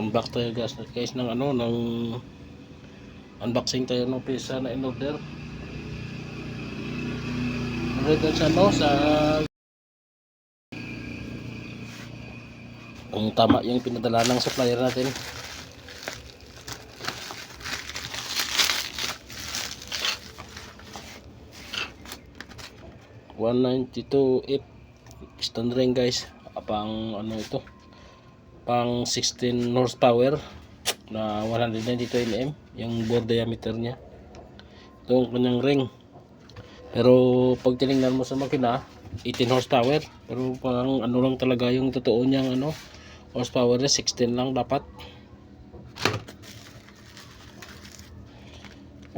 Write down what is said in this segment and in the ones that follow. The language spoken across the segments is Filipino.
Unbox tayo guys ng ano, ng unboxing tayo ng pizza na in order. Order sa ano, sa kung tama yung pinadala ng supplier natin. $192.8 piston ring guys, pang ano ito, pang 16 horsepower na 192 mm yung bore diameter nya. Ito ang kanyang ring, pero pag tinignan mo sa makina 18 horsepower, pero parang ano lang talaga yung totoo niyang ano, horsepower na 16 lang dapat.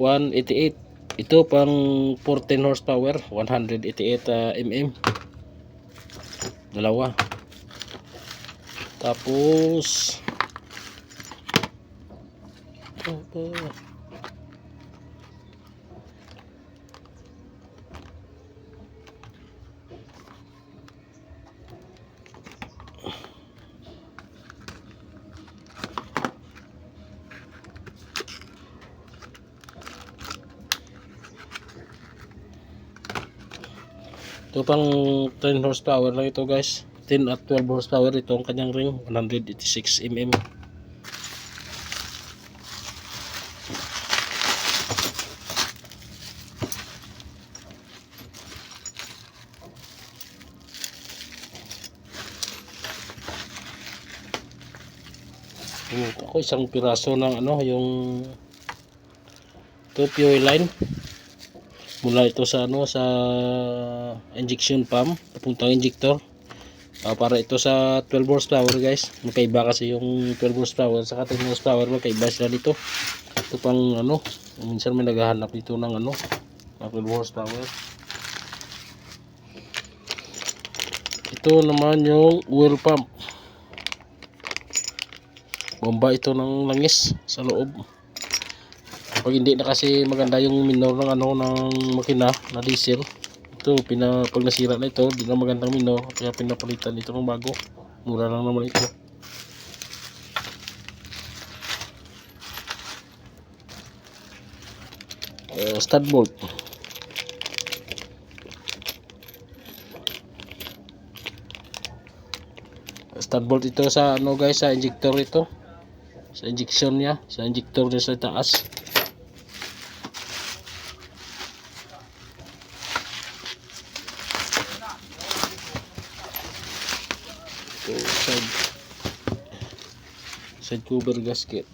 188, ito pang 14 horsepower 188 mm, dalawa. Tapos ito pang 10 horsepower lang ito guys, 10 at 12 horsepower ito ang kanyang ring, 186 mm. Ako isang piraso ng ano, yung ito fuel line mula ito sa ano, sa injection pump papuntang injector. Para ito sa 12 horsepower guys, magkaiba kasi yung 12 horsepower sa 10 horsepower, magkaiba sila dito. Ito pang ano, minsan may naghahanap dito ng ano, 12 horsepower. Ito naman yung oil pump, bomba ito ng langis sa loob. Pag hindi na kasi maganda yung minor ng ano, ng makina na diesel, ito pag nasira na ito, hindi na magandang minor, kaya pinapalitan ito ng bago. Mura lang naman ito. Stud bolt, ito sa ano guys, sa injector ito, sa injection niya, sa injector niya sa taas. Ito side cover gasket.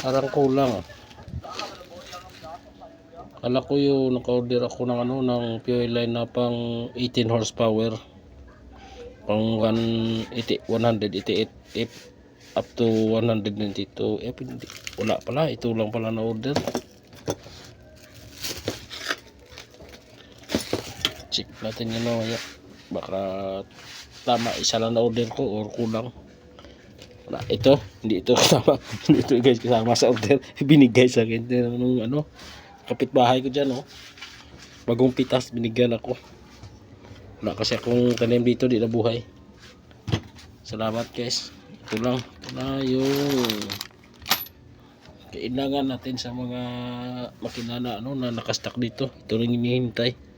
Parang kulang. Kala ko yung naka-order ako ng ano, ng fuel line na pang 18 horsepower, pang 188 F up to 192 F. Wala pala, ito lang pala na order. Check natin yun mamaya, baka tama isa lang na order ko or kulang. Wala, ito hindi ito tama. Hindi ito guys kasama sa order, binigay sa akin ng ano, kapitbahay ko dyan, oh. Bagong pitas binigyan ako. Wala kasi akong tanim dito, di nabuhay. Salamat guys. Ito lang, ito na yung kailangan natin sa mga makina na ano, na nakastock dito. Ito rin hinihintay.